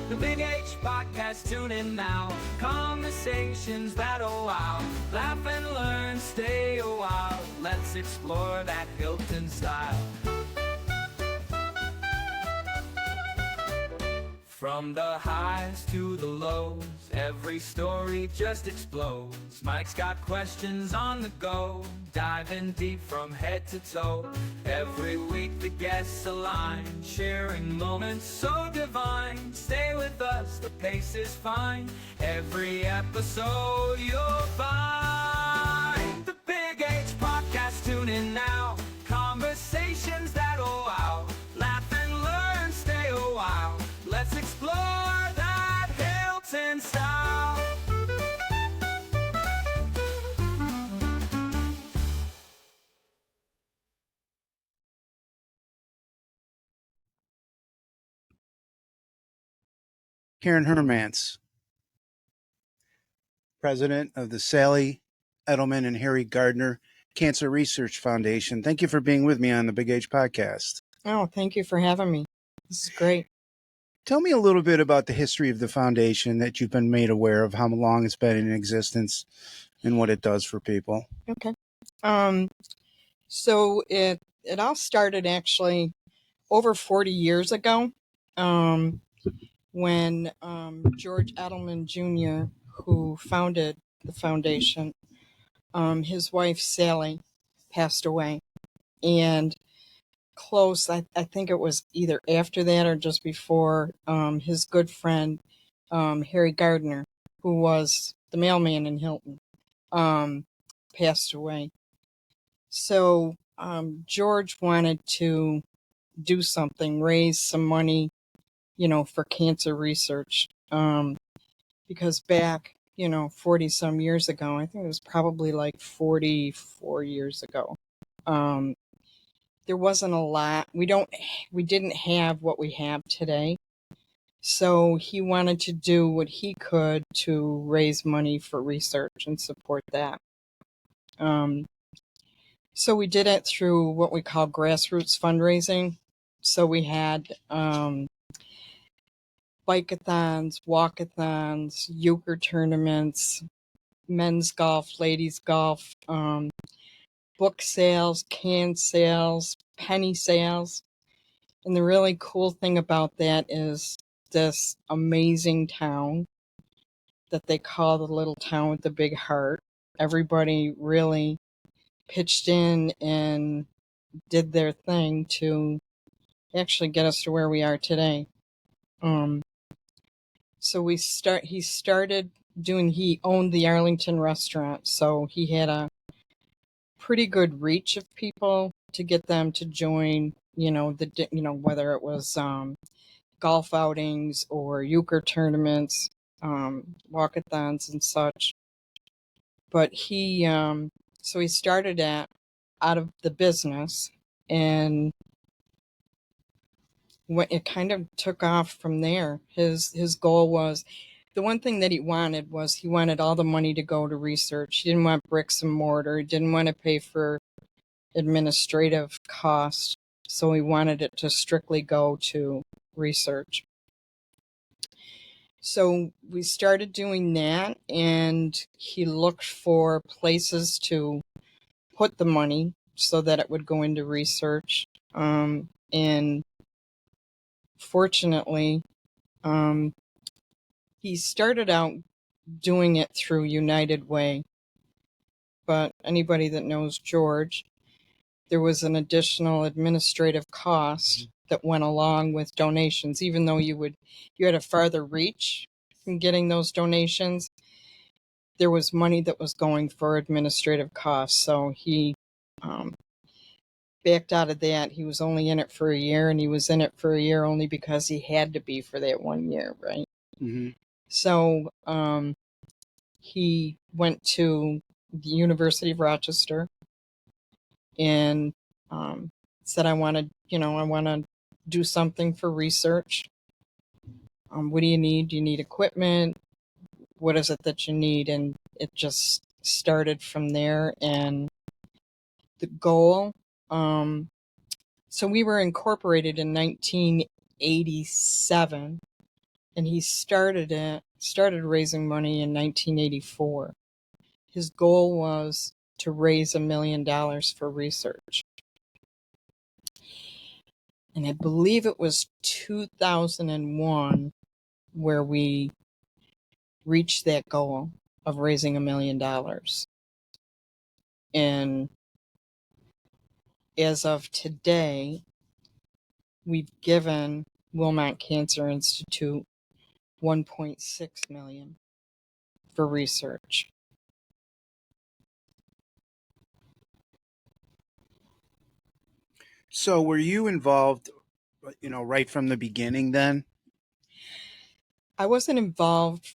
The Big H Podcast, tune in now. Conversations that'll wow. Laugh and learn, stay a while. Let's explore that Hilton style. From the highs to the lows, every story just explodes. Mike's got questions on the go, diving deep from head to toe. Every week the guests align, sharing moments so divine. Stay with us, the pace is fine. Every episode you'll find. The Big H Podcast, tune in now. Conversations that'll wow. Laugh and learn, stay a while. Let's explore that Hilton style. Karen Hermance, president of the Sally Edelman and Harry Gardner Cancer Research Foundation. Thank you for being with me on the Big H Podcast. Oh, thank you for having me. This is great. Tell me a little bit about the history of the foundation that you've been made aware of, how long it's been in existence, and what it does for people. Okay. So it all started actually over 40 years ago, when George Edelman Jr., who founded the foundation, his wife Sally passed away, and I think it was either after that or just before, his good friend Harry Gardner, who was the mailman in Hilton, passed away. So George wanted to do something, raise some money, for cancer research, because back 40 some years ago, I think it was probably like 44 years ago, there wasn't a lot. We didn't have what we have today. So he wanted to do what he could to raise money for research and support that. So we did it through what we call grassroots fundraising. So we had bike-a-thons, walk-a-thons, euchre tournaments, men's golf, ladies golf, book sales, can sales, penny sales. And the really cool thing about that is this amazing town that they call the little town with the big heart. Everybody really pitched in and did their thing to actually get us to where we are today. So he owned the Arlington restaurant, so he had a pretty good reach of people to get them to join, whether it was golf outings or euchre tournaments, walkathons and such. But he started out of the business, and it kind of took off from there. His goal was, the one thing that he wanted all the money to go to research. He didn't want bricks and mortar. He didn't want to pay for administrative costs. So he wanted it to strictly go to research. So we started doing that, and he looked for places to put the money so that it would go into research. And fortunately, he started out doing it through United Way. But anybody that knows George, there was an additional administrative cost that went along with donations. Even though you had a farther reach in getting those donations, there was money that was going for administrative costs. So he backed out of that. He was only in it for a year, and he was in it for a year only because he had to be for that 1 year, right? Mm-hmm. So he went to the University of Rochester and said, I want to do something for research. What do you need? Do you need equipment? What is it that you need? And it just started from there. And the goal, so we were incorporated in 1987. and he started raising money in 1984. His goal was to raise $1 million for research. And I believe it was 2001 where we reached that goal of raising $1 million. And as of today, we've given Wilmot Cancer Institute $1.6 million for research. So were you involved, right from the beginning then? I wasn't involved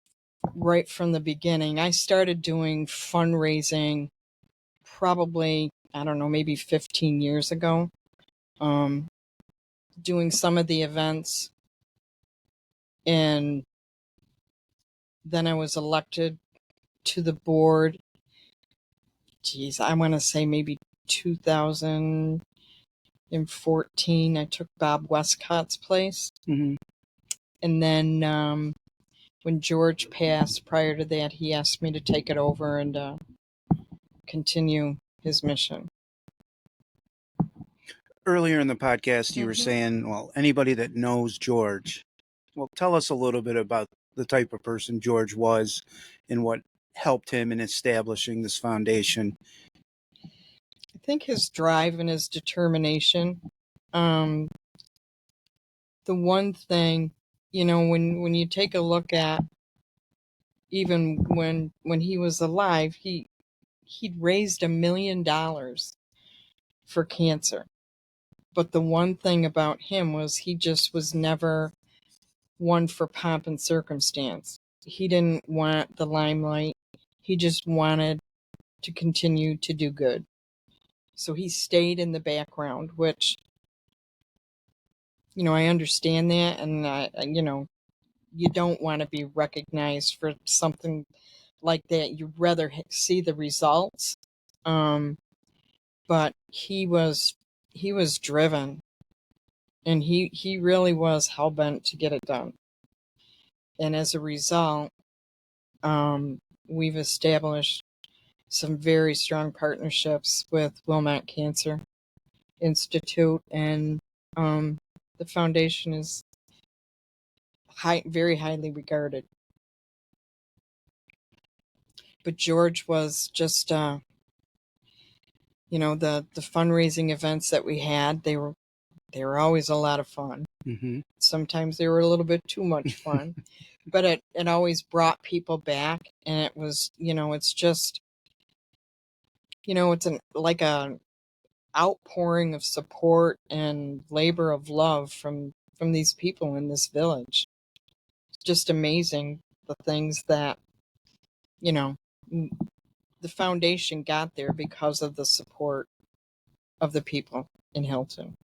right from the beginning. I started doing fundraising probably, I don't know, maybe 15 years ago. Doing some of the events, and then I was elected to the board. Geez, I want to say maybe 2014. I took Bob Westcott's place. Mm-hmm. And then when George passed, prior to that, he asked me to take it over and continue his mission. Earlier in the podcast, you were Mhm. saying, well, anybody that knows George, well, tell us a little bit about the type of person George was and what helped him in establishing this foundation. I think his drive and his determination. The one thing, when you take a look at, even when he was alive, he'd raised $1 million for cancer. But the one thing about him was he just was never one for pomp and circumstance. He didn't want the limelight. He just wanted to continue to do good. So he stayed in the background, which, I understand that. And, you don't want to be recognized for something like that. You'd rather see the results. But he was driven, and he really was hell-bent to get it done. And as a result, we've established some very strong partnerships with Wilmot Cancer Institute, and the foundation is very highly regarded. But George was just, the fundraising events that we had, they were always a lot of fun. Mm-hmm. Sometimes they were a little bit too much fun, but it always brought people back, and it was, it's just, it's like a outpouring of support and labor of love from these people in this village. It's just amazing the things that, the foundation got there because of the support of the people in Hilton.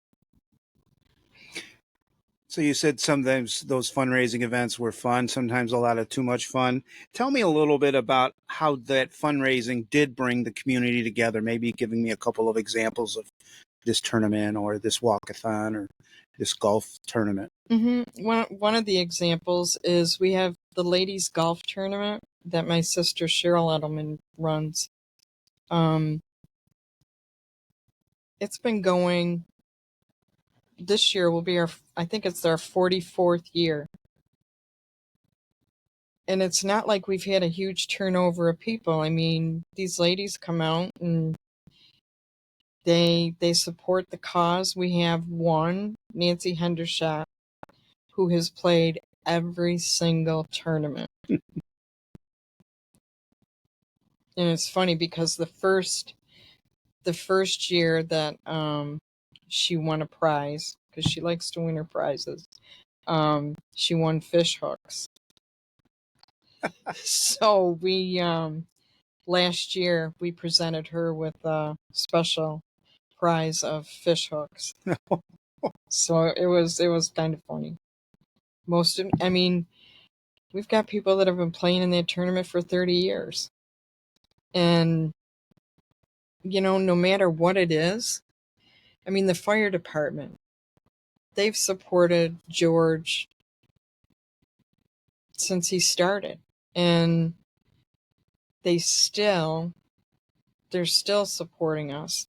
So you said sometimes those fundraising events were fun, sometimes a lot of too much fun. Tell me a little bit about how that fundraising did bring the community together, maybe giving me a couple of examples of this tournament or this walkathon or this golf tournament. Mm-hmm. One of the examples is we have the ladies golf tournament that my sister Cheryl Edelman runs. It's been going. This year will be I think it's our 44th year. And it's not like we've had a huge turnover of people. I mean, these ladies come out and they support the cause. We have one, Nancy Hendershot, who has played every single tournament. And it's funny because the first year that she won a prize, because she likes to win her prizes, she won fish hooks. So we last year we presented her with a special prize of fish hooks. So it was kind of funny. We've got people that have been playing in that tournament for 30 years. And no matter what it is, the fire department, they've supported George since he started. And they're still supporting us.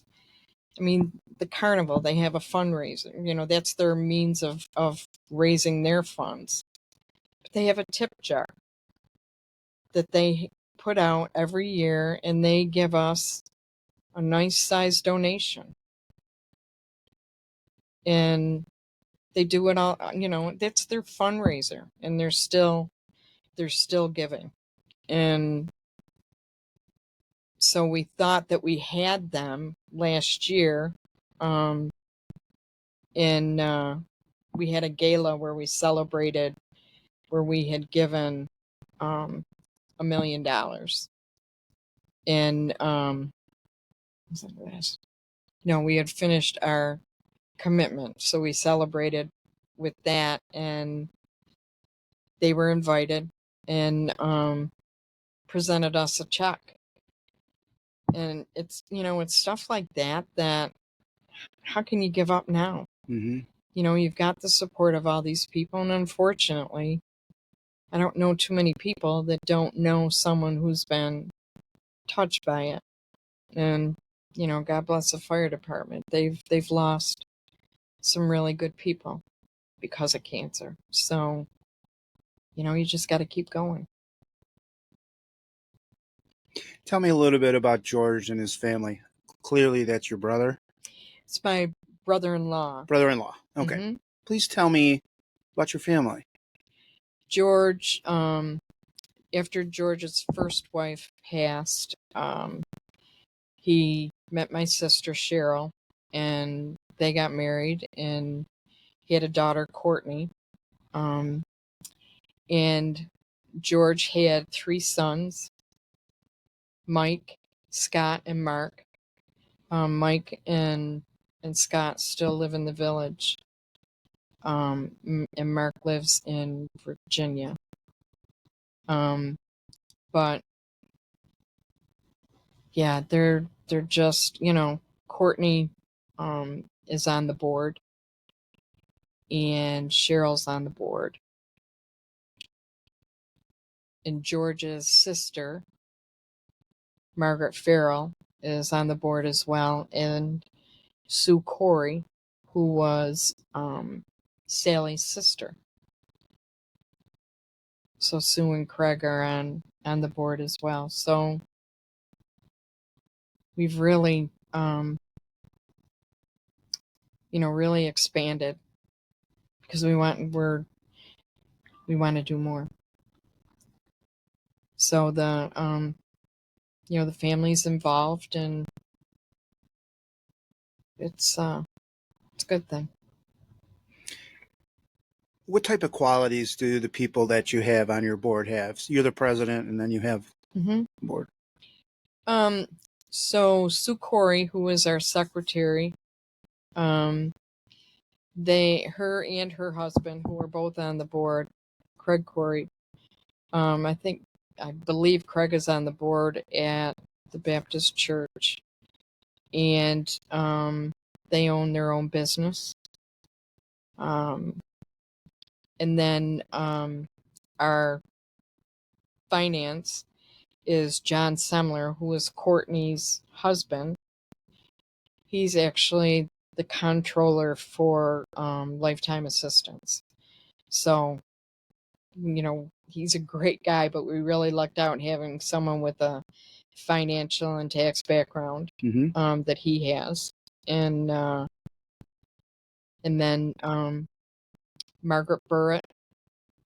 I mean, the carnival, they have a fundraiser. That's their means of raising their funds. But they have a tip jar that they put out every year, and they give us a nice size donation. And they do it all, that's their fundraiser, and they're still giving. And so we thought that we had them last year. And we had a gala where we celebrated, where we had given $1 million. And was that last? No, we had finished our commitment, so we celebrated with that, and they were invited and presented us a check. And it's it's stuff like that how can you give up now? Mm-hmm. You've got the support of all these people, and unfortunately, I don't know too many people that don't know someone who's been touched by it. And God bless the fire department. They've lost some really good people because of cancer. So you just got to keep going. Tell me a little bit about George and his family. Clearly, that's your brother. It's my brother-in-law. Brother-in-law. Okay. Mm-hmm. Please tell me about your family. George, after George's first wife passed, he met my sister Cheryl, and they got married, and he had a daughter, Courtney. And George had 3 sons, Mike, Scott, and Mark. Mike and Scott still live in the village. And Mark lives in Virginia. But yeah, they're just, Courtney is on the board, and Cheryl's on the board. And George's sister, Margaret Farrell, is on the board as well, and Sue Corey, who was Sally's sister. So Sue and Craig are on the board as well. So we've really, really expanded, because we want to do more. So the the family's involved, and it's a good thing. What type of qualities do the people that you have on your board have? So you're the president, and then you have the board. So Sue Corey, who is our secretary, her and her husband, who are both on the board, Craig Corey. I believe Craig is on the board at the Baptist Church, and they own their own business. And then our finance is John Semler, who is Courtney's husband. He's actually the controller for lifetime assistance. So, he's a great guy, but we really lucked out having someone with a financial and tax background that he has. And then Margaret Burrett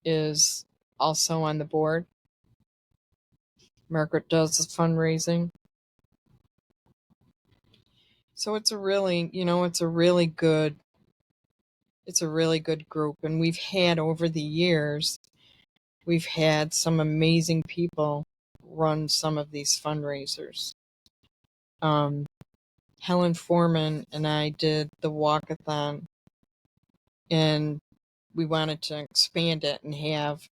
is also on the board. Margaret does the fundraising. So it's a really good group. And we've had, over the years, we've had some amazing people run some of these fundraisers. Helen Foreman and I did the walkathon, and we wanted to expand it and have,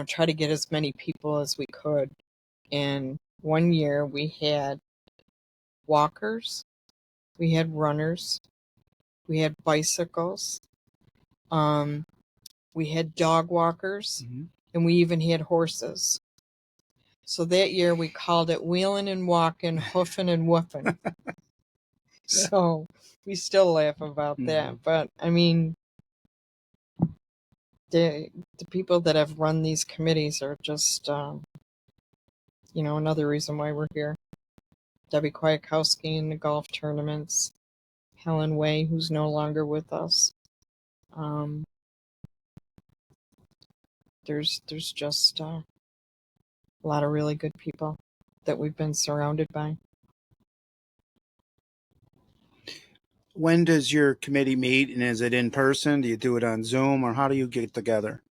try to get as many people as we could. And one year we had walkers, we had runners, we had bicycles, We had dog walkers, Mhm. and we even had horses. So that year we called it wheeling and walking, hoofing and woofing. So we still laugh about that. But I mean, the people that have run these committees are just, another reason why we're here. Debbie Kwiatkowski in the golf tournaments, Helen Way, who's no longer with us. There's just a lot of really good people that we've been surrounded by. When does your committee meet, and is it in person? Do you do it on Zoom, or how do you get together?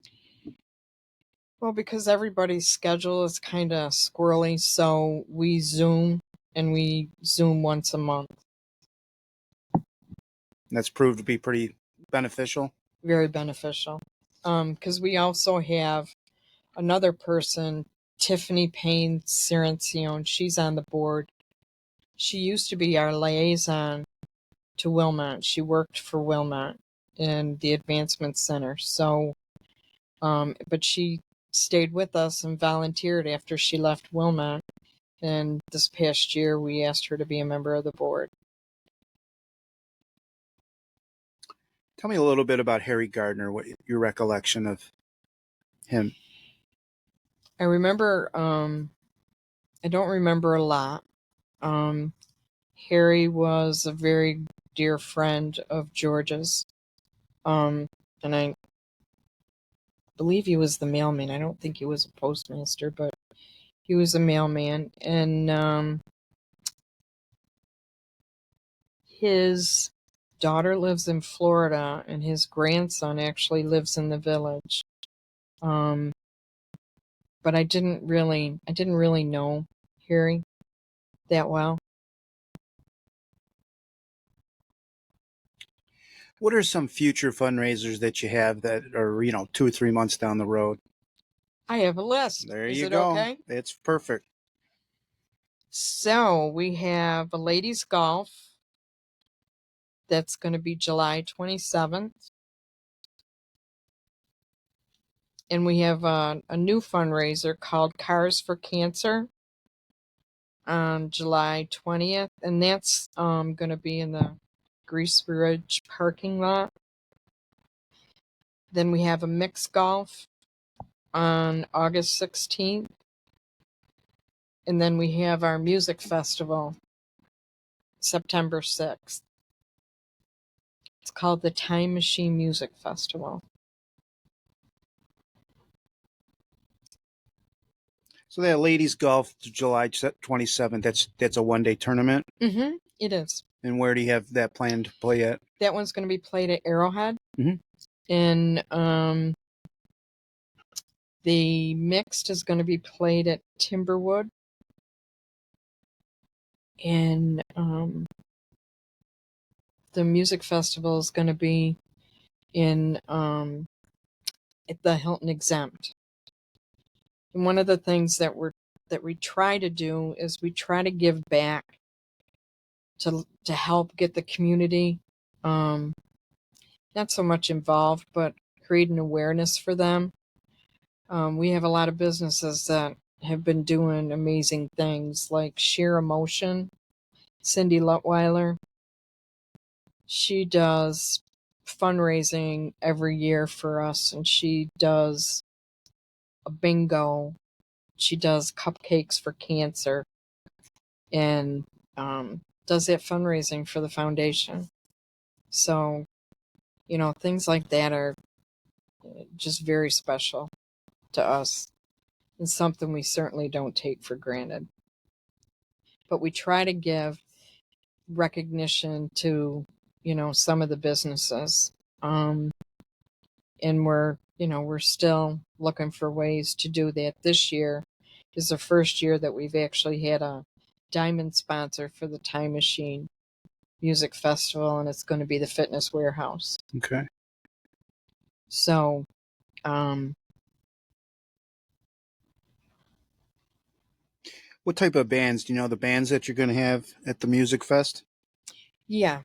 Well, because everybody's schedule is kind of squirrely, so we Zoom, and we Zoom once a month. That's proved to be pretty beneficial. Very beneficial. Because we also have another person, Tiffany Payne Cirancione. She's on the board. She used to be our liaison to Wilmot. She worked for Wilmot in the Advancement Center. So, but she stayed with us and volunteered after she left Wilmot. And this past year, we asked her to be a member of the board. Tell me a little bit about Harry Gardner, what your recollection of him. I remember, I don't remember a lot. Harry was a very dear friend of George's. And I believe he was the mailman. I don't think he was a postmaster, but he was a mailman. And his daughter lives in Florida, and his grandson actually lives in the village. But I didn't really know Harry that well. What are some future fundraisers that you have that are, 2 or 3 months down the road? I have a list. There Is you it go. okay? It's perfect. So we have a ladies golf. That's going to be July 27th. And we have a new fundraiser called Cars for Cancer on July 20th. And that's going to be in the Grease Ridge parking lot. Then we have a mixed golf on August 16th. And then we have our music festival September 6th. It's called the Time Machine Music Festival. So that ladies golf July 27th, that's a one-day tournament. Mm-hmm. It is. And where do you have that planned to play at? That one's going to be played at Arrowhead. Mm-hmm. And the mixed is going to be played at Timberwood. And the music festival is going to be in at the Hilton Exempt. And one of the things that we try to do is we try to give back to help get the community not so much involved, but create an awareness for them. We have a lot of businesses that have been doing amazing things, like Sheer Emotion. Cindy Lutweiler, she does fundraising every year for us, and she does a bingo. She does cupcakes for cancer, and does that fundraising for the foundation. So, things like that are just very special to us, and something we certainly don't take for granted. But we try to give recognition to, some of the businesses. And we're still looking for ways to do that. This year is the first year that we've actually had a diamond sponsor for the Time Machine Music Festival, and it's going to be the Fitness Warehouse. Okay. So, What type of bands? Do you know the bands that you're going to have at the Music Fest? yeah,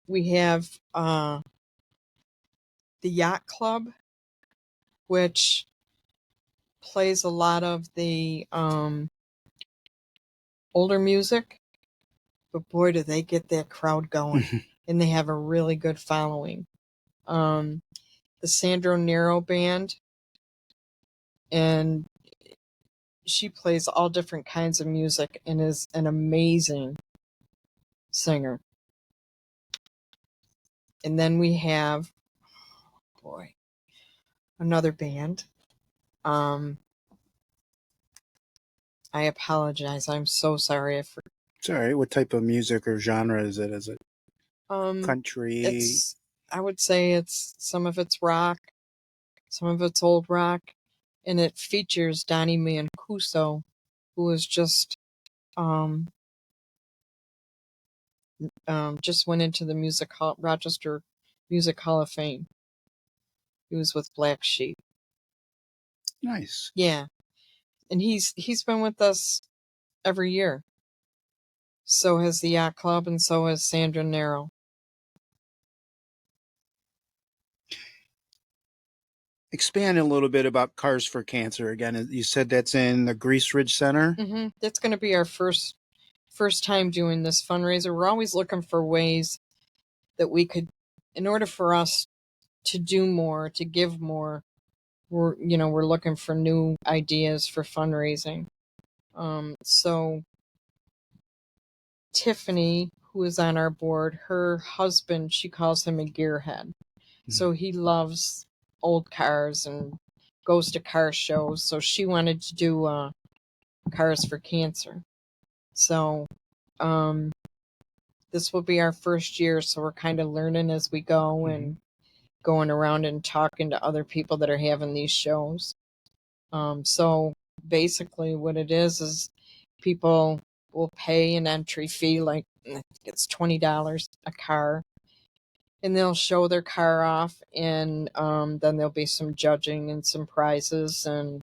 we have the the Yacht Club, which plays a lot of the older music, but boy, do they get that crowd going, and they have a really good following. The Sandro Nero Band, and she plays all different kinds of music and is an amazing singer. And then we have, boy, another band. I apologize. I'm so sorry. It's all right. What type of music or genre is it? Is it country? I would say it's some of it's rock, some of it's old rock, and it features Donnie Mancuso, who is just went into the Rochester Music Hall of Fame. He was with Black Sheep. Nice. Yeah, and he's been with us every year. So has the Yacht Club, and so has Sandra Nero. Expand a little bit about Cars for Cancer again. You said that's in the Grease Ridge Center. Mm-hmm. That's going to be our first time doing this fundraiser. We're always looking for ways that we could, in order for us to do more, to give more, we're looking for new ideas for fundraising. So Tiffany, who is on our board, her husband, she calls him a gearhead. So he loves old cars and goes to car shows. So she wanted to do Cars for Cancer. So this will be our first year, so we're kind of learning as we go and going around and talking to other people that are having these shows. So basically what it is people will pay an entry fee, like I think it's $20 a car, and they'll show their car off, and then there'll be some judging and some prizes. And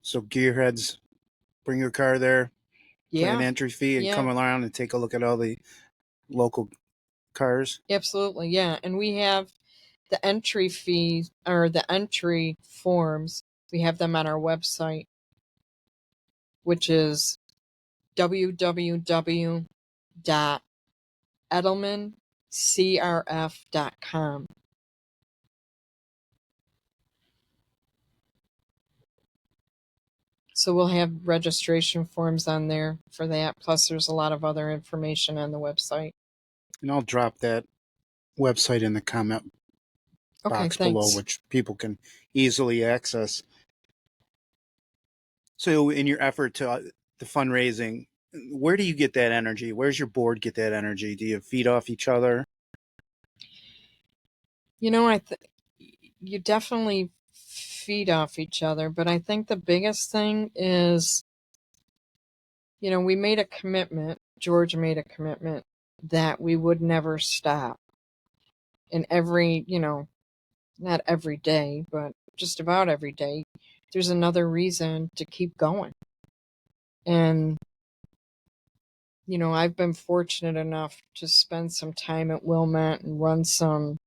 so gearheads, bring your car there, pay an entry fee, and come around and take a look at all the local cars. Absolutely, yeah. And we have the entry fees, or the entry forms. We have them on our website, which is www.edelmancrf.com. So we'll have registration forms on there for that. Plus, there's a lot of other information on the website. And I'll drop that website in the comment box below, which people can easily access. So in your effort to the fundraising, where do you get that energy? Where's your board get that energy? Do you feed off each other? You definitely feed off each other, but I think the biggest thing is, we made a commitment, George made a commitment that we would never stop. And not every day, but just about every day, there's another reason to keep going. And, I've been fortunate enough to spend some time at Wilmette and run some,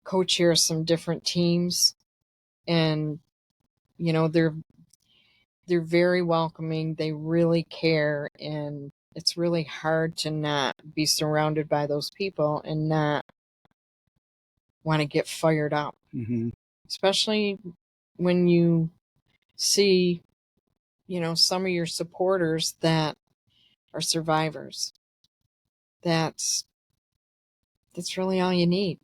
co-chair some different teams. And, they're very welcoming. They really care. And it's really hard to not be surrounded by those people and not want to get fired up. Mm-hmm. Especially when you see, some of your supporters that are survivors. That's really all you need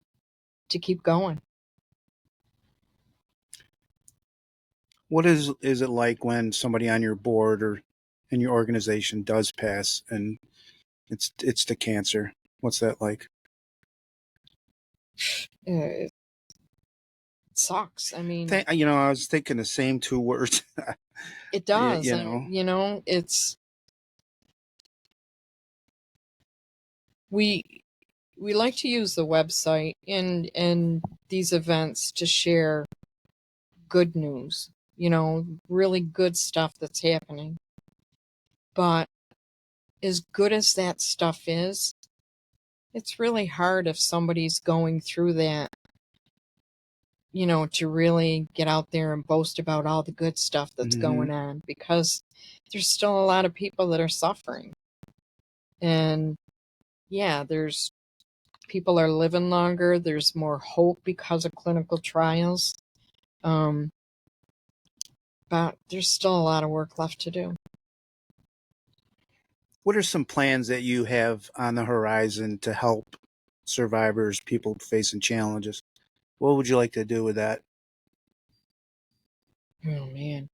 to keep going. What is it like when somebody on your board or in your organization does pass and it's to cancer? What's that like? It sucks. I mean, I was thinking the same two words. It does. It's we like to use the website and these events to share good news, really good stuff that's happening. But as good as that stuff is, it's really hard if somebody's going through that, to really get out there and boast about all the good stuff that's going on, because there's still a lot of people that are suffering. And yeah, there's people are living longer. There's more hope because of clinical trials. But there's still a lot of work left to do. What are some plans that you have on the horizon to help survivors, people facing challenges? What would you like to do with that? Oh man.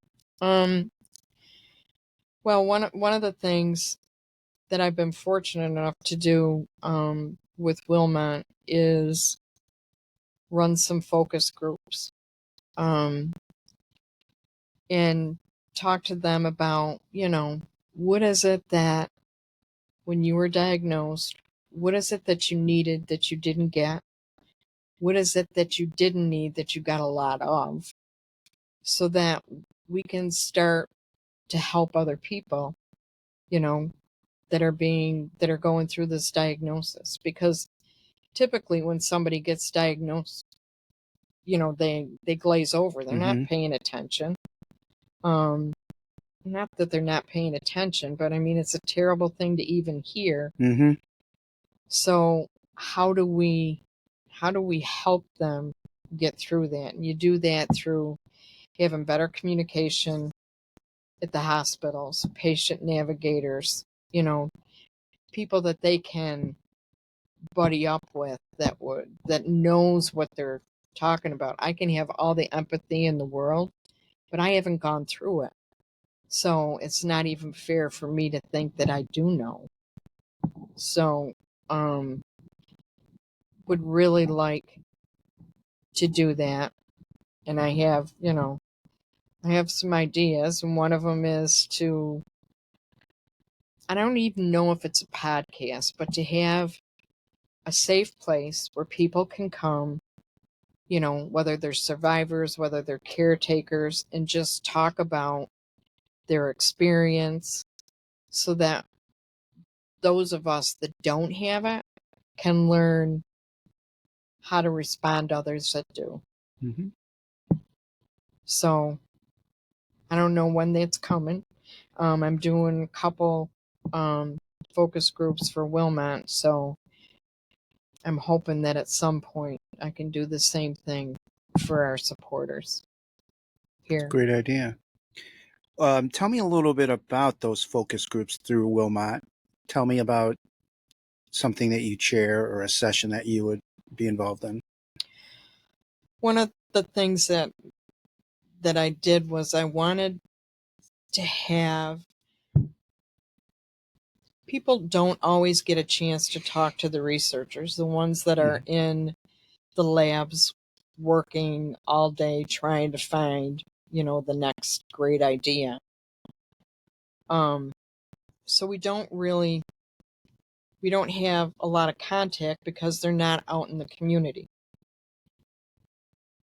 Well, one of the things that I've been fortunate enough to do with Wilmot is run some focus groups and talk to them about, what is it that when you were diagnosed, what is it that you needed that you didn't get? What is it that you didn't need that you got a lot of? So that we can start to help other people, that are going through this diagnosis. Because typically when somebody gets diagnosed, they glaze over. They're not paying attention. Not that they're not paying attention, but I mean, it's a terrible thing to even hear. So how do we help them get through that? And you do that through having better communication at the hospitals, patient navigators, people that they can buddy up with that knows what they're talking about. I can have all the empathy in the world, but I haven't gone through it. So it's not even fair for me to think that I do know. So would really like to do that. And I have some ideas, and one of them is I don't even know if it's a podcast, but to have a safe place where people can come, whether they're survivors, whether they're caretakers, and just talk about their experience, so that those of us that don't have it can learn how to respond to others that do. So I don't know when that's coming. I'm doing a couple focus groups for Wilmot, so I'm hoping that at some point I can do the same thing for our supporters here. Great idea. Tell me a little bit about those focus groups through Wilmot. Tell me about something that you chair or a session that you would be involved in. One of the things that I did was I wanted to have people don't always get a chance to talk to the researchers, the ones that are in the labs working all day trying to find, the next great idea. So we don't have a lot of contact because they're not out in the community.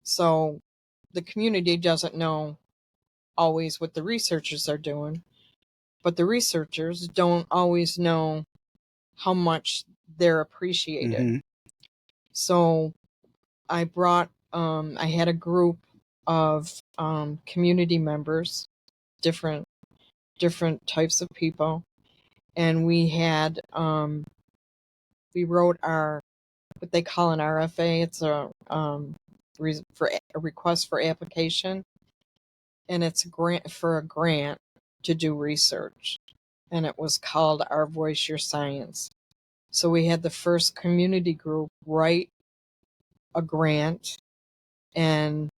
So the community doesn't know always what the researchers are doing, but the researchers don't always know how much they're appreciated. So I brought, I had a group of community members, different types of people, and we had we wrote what they call an RFA. It's a request for application, and it's a grant to do research, and it was called Our Voice, Your Science. So we had the first community group write a grant, and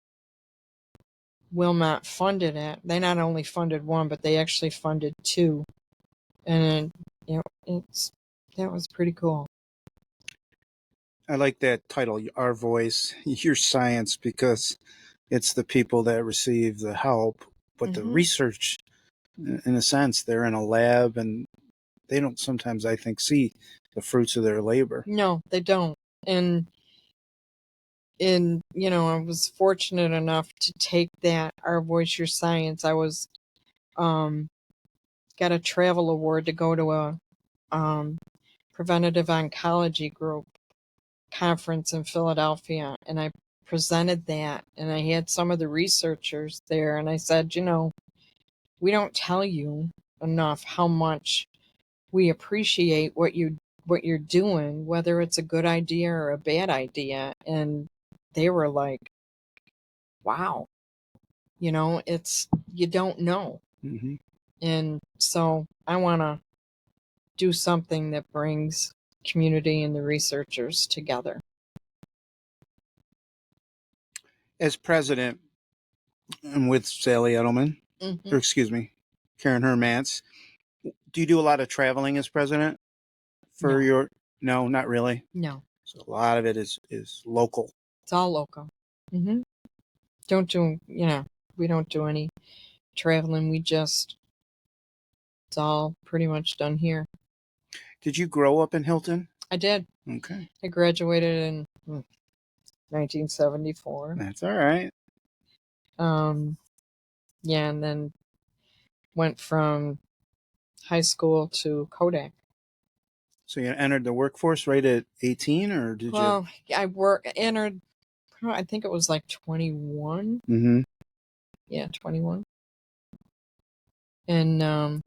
Wilmot funded it. They not only funded one, but they actually funded two, and that was pretty cool. I like that title, Our Voice, Your Science, because it's the people that receive the help, but the research, in a sense, they're in a lab and they don't sometimes, I think, see the fruits of their labor. No, they don't. And I was fortunate enough to take that Our Voice, Your Science. I was got a travel award to go to a preventative oncology group conference in Philadelphia, and I presented that, and I had some of the researchers there, and I said, we don't tell you enough how much we appreciate what you're doing, whether it's a good idea or a bad idea. And they were like, wow, it's, you don't know. Mm-hmm. And so I want to do something that brings community and the researchers together. As president, and with Sally Edelman, Mm-hmm. or excuse me, Karen Hermance, do you do a lot of traveling as president for No. your? No, not really. No, So a lot of it is local. it's all local. Mm-hmm. We don't do any traveling. It's all pretty much done here. Did you grow up in Hilton? I did. Okay, I graduated in 1974. that's all right. Yeah, and then went from high school to Kodak. So you entered the workforce right at 18, or did you? Well, I entered, I think it was like 21. Mm-hmm. Yeah, 21. And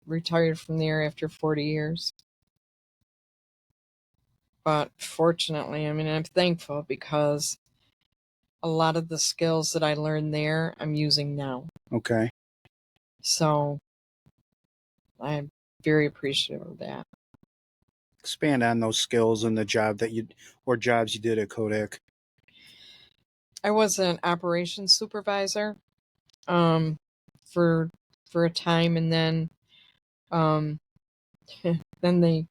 retired from there after 40 years. But fortunately, I'm thankful because a lot of the skills that I learned there, I'm using now. Okay. So I'm very appreciative of that. Expand on those skills and the jobs you did at Kodak. I was an operations supervisor for a time, and then then they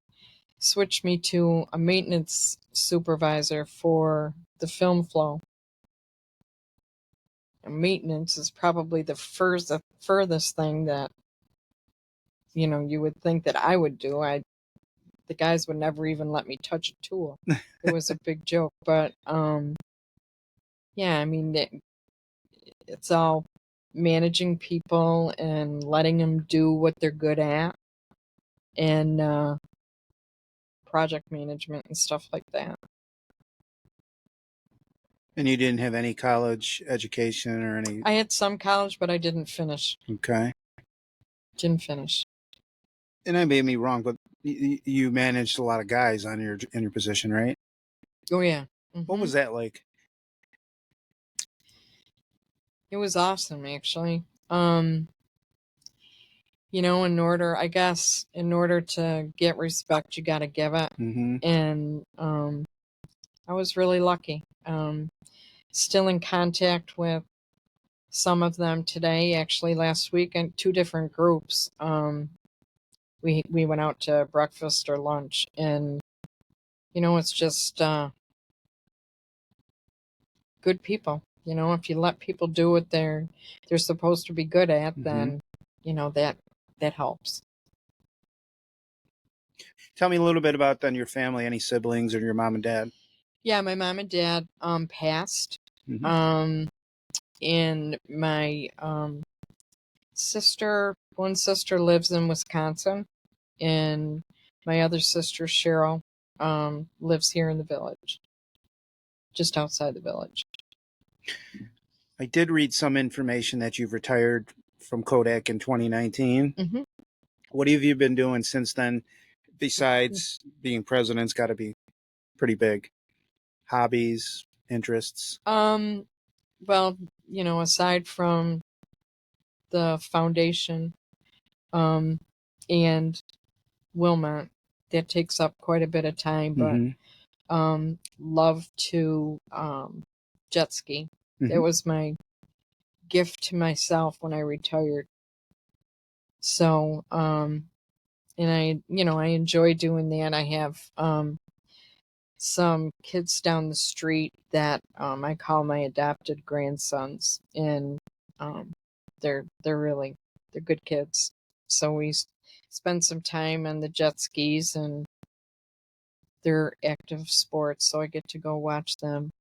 switched me to a maintenance supervisor for the film flow. And maintenance is probably the furthest thing that you would think that I would do. The guys would never even let me touch a tool. It was a big joke, but yeah, it's all managing people and letting them do what they're good at, and project management and stuff like that. And you didn't have any college education or any? I had some college, but I didn't finish. Okay. Didn't finish. And that made me wrong, but you managed a lot of guys in your position, right? Oh yeah. Mm-hmm. What was that like? It was awesome, actually. In order to get respect, you got to give it. Mm-hmm. And I was really lucky. Still in contact with some of them today. Actually, last week in 2 different groups. We went out to breakfast or lunch, and it's just good people. If you let people do what they're supposed to be good at, Mm-hmm. then that helps. Tell me a little bit about then your family, any siblings or your mom and dad? Yeah, my mom and dad passed. Mm-hmm. And my one sister lives in Wisconsin, and my other sister, Cheryl, lives here in the village, just outside the village. I did read some information that you've retired from Kodak in 2019. Mm-hmm. What have you been doing since then, besides being president's got to be pretty big? Hobbies, interests? Well, aside from the foundation and Wilmot, that takes up quite a bit of time, but Mm-hmm. Love to jet ski. Mm-hmm. That was my gift to myself when I retired. So, and I enjoy doing that. I have some kids down the street that I call my adopted grandsons, and they're good kids. So we spend some time on the jet skis, and they're active sports, so I get to go watch them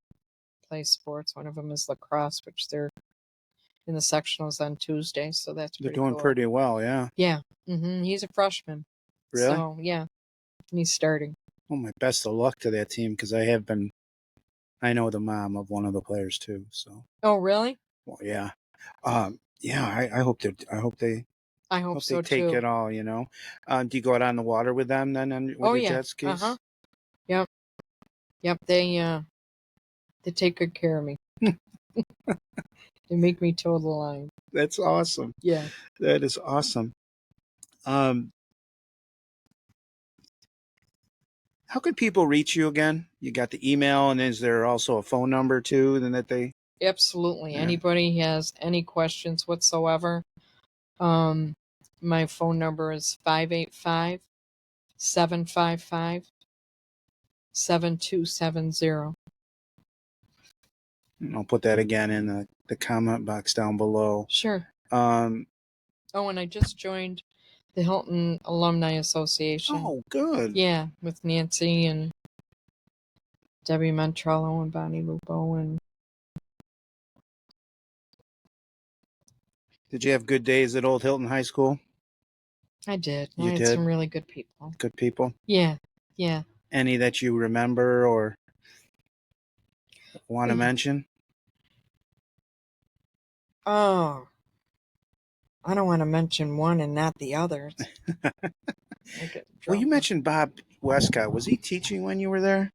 play sports. One of them is lacrosse, which they're in the sectionals on Tuesday, so that's They're pretty doing cool. pretty well, yeah. Yeah. Mm-hmm. He's a freshman. Really? So, yeah, he's starting. Well, my best of luck to that team because I know the mom of one of the players too. So, Oh, really? well, yeah. Yeah, I I hope hope they so take too. it all, you know. Do you go out on the water with them then with Oh, your yeah. jet skis? Uh-huh. Yep. Yep. They take good care of me. They make me toe the line. That's awesome. Yeah. That is awesome. How could people reach you again? You got the email, and is there also a phone number too? Then that they Absolutely. Yeah. Anybody has any questions whatsoever, my phone number is 585-755-7270. I'll put that again in the comment box down below. Sure. Um, Oh, and I just joined the Hilton Alumni Association. oh, good. Yeah, with Nancy and Debbie Montrello and Bonnie Lupo. And Did you have good days at Old Hilton High School? I did. You I had did? some really good people. Good people? Yeah, yeah. Any that you remember or want to Yeah. mention? Oh, I don't want to mention one and not the others. Well, you mentioned Bob Westcott. Was he teaching when you were there?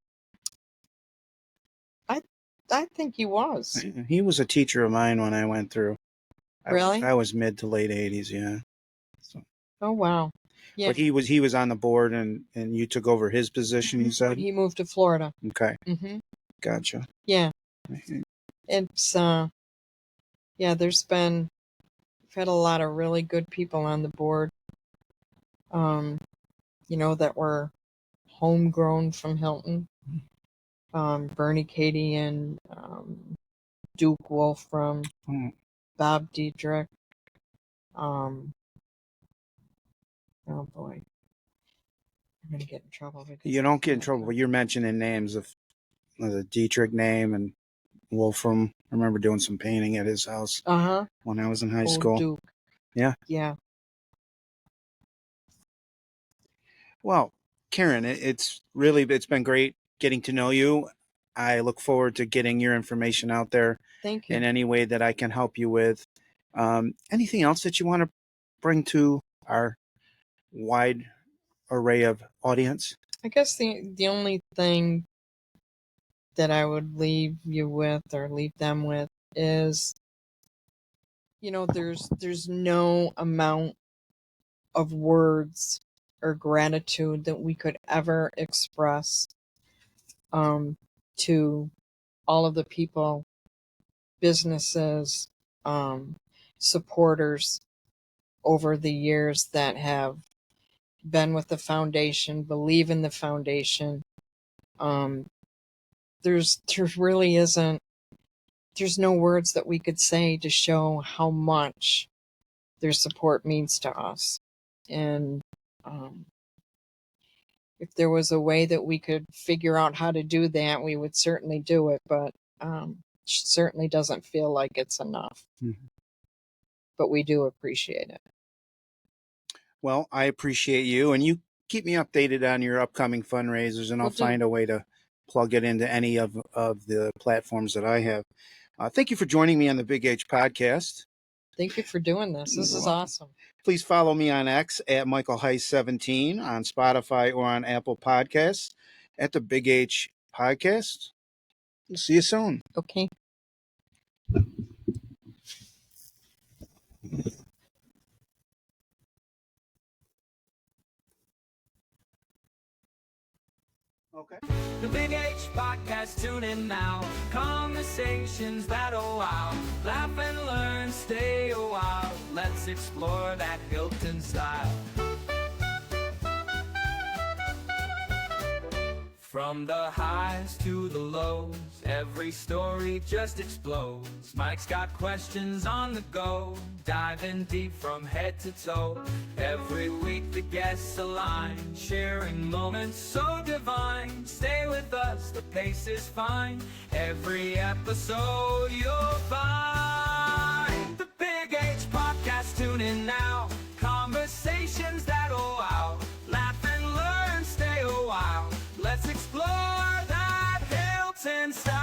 I think he was. He was a teacher of mine when I went through. Really? I was mid to late 80s, yeah. So, Oh, wow. Yeah. but he was on the board and you took over his position, you said? He moved to Florida. Okay. Mm-hmm. Gotcha. Yeah. Mhm. It's, yeah, we've had a lot of really good people on the board, that were homegrown from Hilton. Bernie Katie and Duke Wolfram, Bob Diedrich. Oh boy, I'm gonna get in trouble. You don't get in trouble, but you're mentioning names of the Dietrich name and Wolfram. I remember doing some painting at his house when I was in high school. Duke. Yeah. Yeah. Well, Karen, it's been great getting to know you. I look forward to getting your information out there Thank you. in any way that I can help you with. Anything else that you want to bring to our wide array of audience? I guess the only thing that I would leave you with or leave them with is, there's no amount of words or gratitude that we could ever express to all of the people, businesses, supporters over the years that have been with the foundation, believe in the foundation. There's no words that we could say to show how much their support means to us. And if there was a way that we could figure out how to do that, we would certainly do it, but certainly doesn't feel like it's enough. Mm-hmm. But we do appreciate it. Well, I appreciate you, and you keep me updated on your upcoming fundraisers, and I'll find a way to plug it into any of the platforms that I have. Thank you for joining me on the Big H podcast. Thank you for doing this. This is awesome. Please follow me on X at Michael Heiss 17 on Spotify or on Apple Podcasts at the Big H podcast. We'll see you soon. Okay. Okay. The Big H podcast, tune in now. Conversations that'll wow. Laugh and learn, stay a while. Let's explore that Hilton style. From the highs to the lows, every story just explodes. Mike's got questions on the go, diving deep from head to toe. Every week the guests align, sharing moments so divine. Stay with us, the pace is fine. Every episode you'll find. The Big H podcast, tune in now. Conversations that'll wow. Laugh and sell.